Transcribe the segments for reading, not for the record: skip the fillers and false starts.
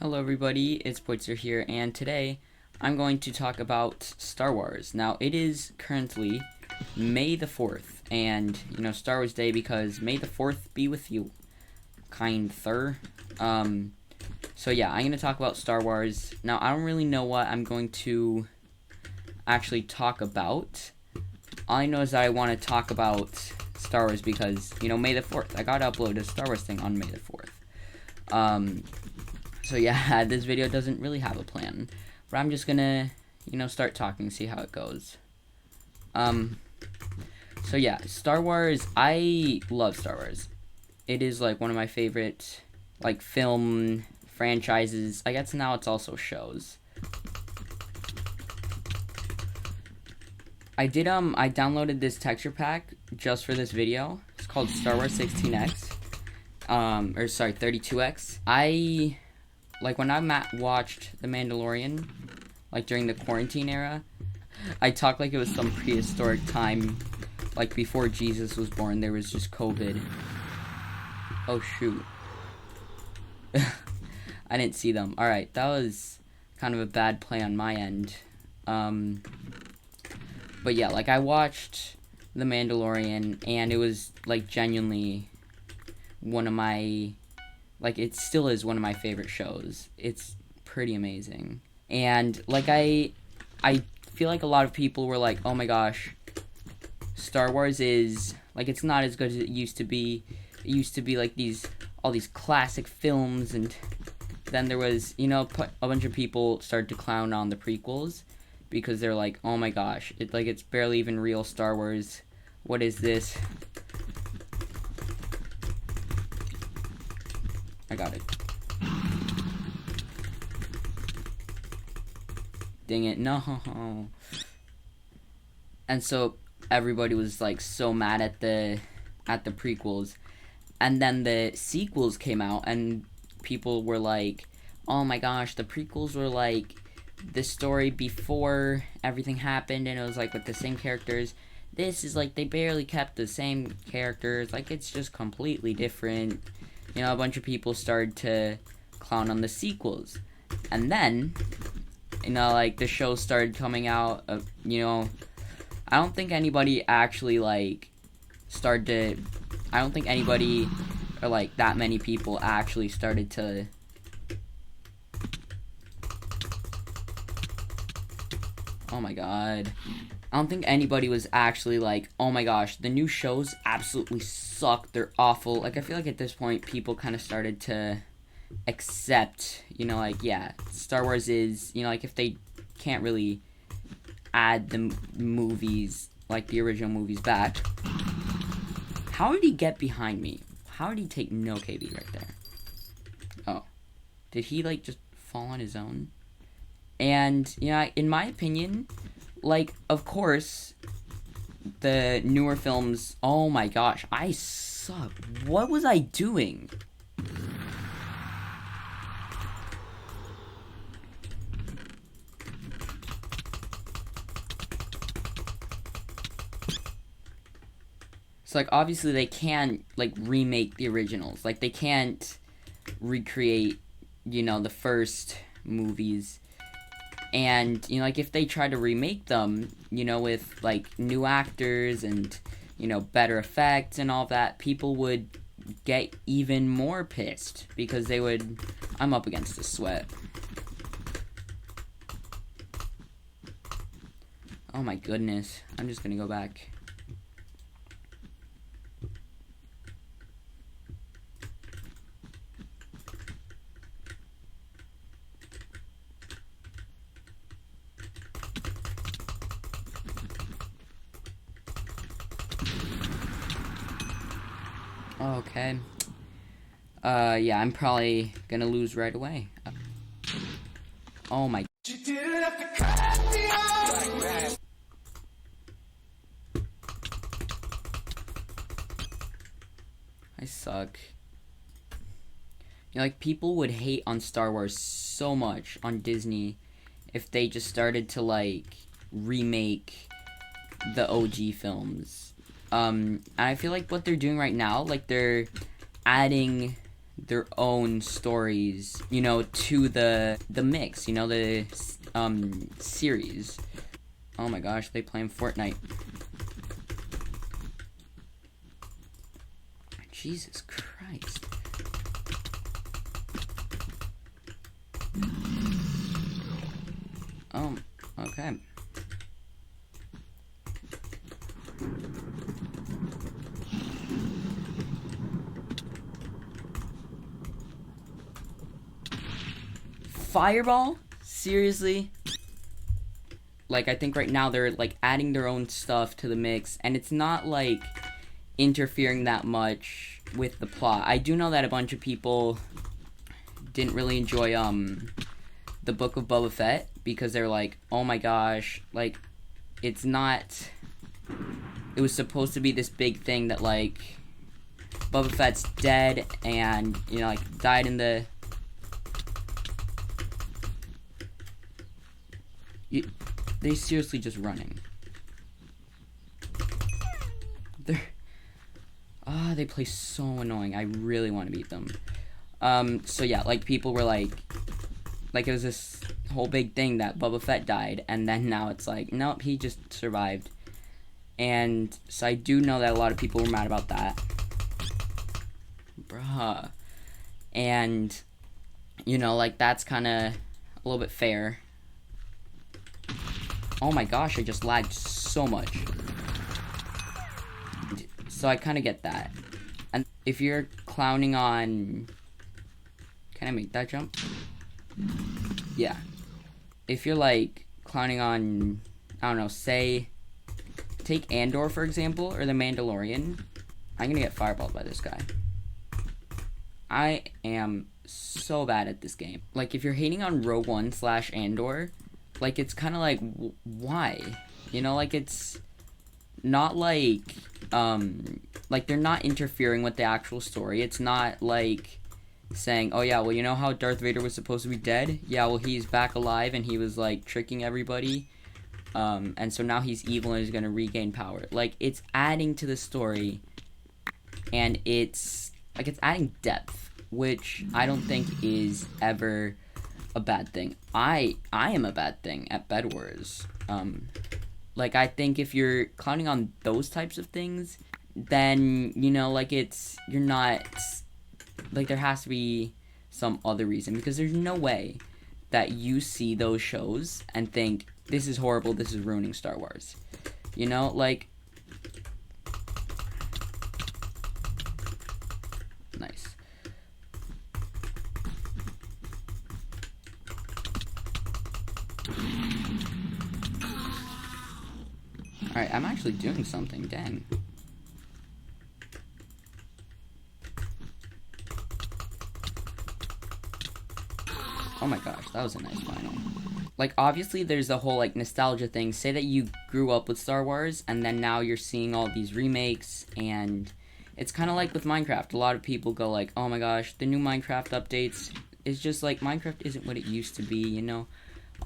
Hello everybody, it's Poitzer here, and today I'm going to talk about Star Wars. Now, it is currently May the 4th, and, Star Wars Day because May the 4th be with you, kind sir. So yeah, I'm going to talk about Star Wars. Now, I don't really know what I'm going to actually talk about. All I know is that I want to talk about Star Wars because, May the 4th. I got to upload a Star Wars thing on May the 4th. So yeah, this video doesn't really have a plan, but I'm just gonna, start talking, see how it goes. So yeah, Star Wars, I love Star Wars. It is, like, one of my favorite, like, film franchises. I guess now it's also shows. I downloaded this texture pack just for this video. It's called Star Wars 16X. 32X. Like, when I watched The Mandalorian, like, during the quarantine era, I talked like it was some prehistoric time, like, before Jesus was born. There was just COVID. Oh, shoot. I didn't see them. Alright, that was kind of a bad play on my end. But yeah, like, I watched The Mandalorian, and it was, like, genuinely one of my... Like, it still is one of my favorite shows. It's pretty amazing. And, like, I feel like a lot of people were like, oh my gosh, Star Wars is, like, it's not as good as it used to be. It used to be, like, all these classic films, and then there was, a bunch of people started to clown on the prequels, because they're like, oh my gosh, it's barely even real Star Wars. What is this? I got it. Dang it, no. And so everybody was, like, so mad at the prequels. And then the sequels came out, and people were like, oh my gosh, the prequels were like the story before everything happened, and it was like with the same characters. This is like they barely kept the same characters, like it's just completely different. A bunch of people started to clown on the sequels. And then, like, the show started coming out, I don't think anybody actually, like, I don't think anybody, or, like, that many people actually started to... Oh my god. I don't think anybody was actually like, oh my gosh, the new shows absolutely suck, they're awful. Like, I feel like at this point, people kind of started to accept, like, yeah, Star Wars is, like, if they can't really add the movies, like, the original movies back. How did he get behind me? How did he take no KB right there? Oh. Did he, like, just fall on his own? And, in my opinion... Like, of course, the newer films... Oh my gosh, I suck. What was I doing? So, like, obviously they can't, like, remake the originals. Like, they can't recreate, the first movies... And, like, if they try to remake them, with, like, new actors and, better effects and all that, people would get even more pissed. Because they would... I'm up against the sweat. Oh my goodness. I'm just gonna go back. Okay. Yeah, I'm probably gonna lose right away. Oh my... I suck. Like, people would hate on Star Wars so much on Disney if they just started to, like, remake the OG films. And I feel like what they're doing right now, like, they're adding their own stories, you know, to the mix, you know, the series. Oh my gosh, they playing Fortnite. Jesus Christ. Okay. Fireball? Seriously? Like, I think right now they're, like, adding their own stuff to the mix, and it's not, like, interfering that much with the plot. I do know that a bunch of people didn't really enjoy, the Book of Boba Fett, because they're like, oh my gosh, like, it's not... It was supposed to be this big thing that, like, Boba Fett's dead, and, you know, like, died in the... They seriously just running. They're... Ah, they play so annoying. I really want to beat them. So yeah, like, people were like, it was this whole big thing that Boba Fett died, and then now it's like, nope, he just survived. And so I do know that a lot of people were mad about that. Bruh. And, you know, like, that's kind of a little bit fair. Oh my gosh, I just lagged so much. So I kind of get that. And if you're clowning on... Can I make that jump? Yeah. If you're, like, clowning on... I don't know, say... Take Andor, for example, or The Mandalorian. I'm gonna get fireballed by this guy. I am so bad at this game. Like, if you're hating on Rogue One / Andor... Like, it's kind of like, why? You know, like, it's not like, like, they're not interfering with the actual story. It's not like saying, oh yeah, well, you know how Darth Vader was supposed to be dead? Yeah, well, he's back alive and he was, like, tricking everybody. And so now he's evil and is going to regain power. Like, it's adding to the story, and it's, like, it's adding depth, which I don't think is ever... a bad thing. I am a bad thing at Bed Wars. Like, I think if you're clowning on those types of things, then, you know, like, you're not, like, there has to be some other reason, because there's no way that you see those shows and think, this is horrible, this is ruining Star Wars. You know, like, nice. Alright, I'm actually doing something, dang. Oh my gosh, that was a nice final. Like, obviously there's a whole, like, nostalgia thing. Say that you grew up with Star Wars, and then now you're seeing all these remakes, and it's kind of like with Minecraft. A lot of people go like, oh my gosh, the new Minecraft updates is just like, Minecraft isn't what it used to be, you know?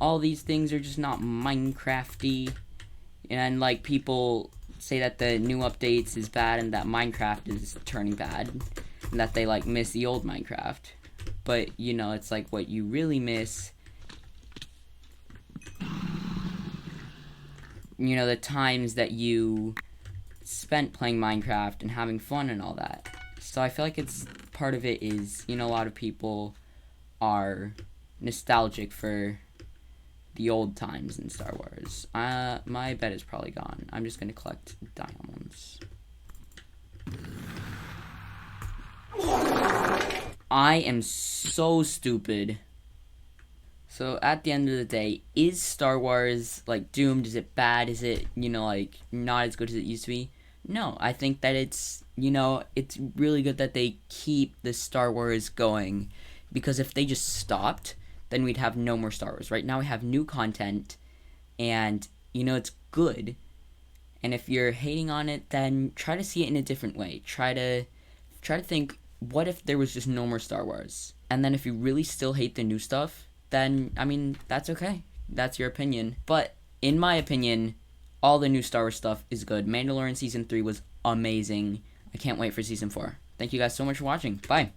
All these things are just not Minecrafty. And, like, people say that the new updates is bad and that Minecraft is turning bad. And that they, like, miss the old Minecraft. But, you know, it's like what you really miss. You know, the times that you spent playing Minecraft and having fun and all that. So I feel like it's, part of it is, you know, a lot of people are nostalgic for the old times in Star Wars. My bed is probably gone. I'm just gonna collect diamonds. I am so stupid. So, at the end of the day, is Star Wars, like, doomed? Is it bad? Is it, you know, like, not as good as it used to be? No, I think that it's, you know, it's really good that they keep the Star Wars going. Because if they just stopped, then we'd have no more Star Wars. Right now we have new content, and, you know, it's good. And if you're hating on it, then try to see it in a different way. Try to think, what if there was just no more Star Wars? And then if you really still hate the new stuff, then, I mean, that's okay. That's your opinion. But, in my opinion, all the new Star Wars stuff is good. Mandalorian Season 3 was amazing. I can't wait for Season 4. Thank you guys so much for watching. Bye.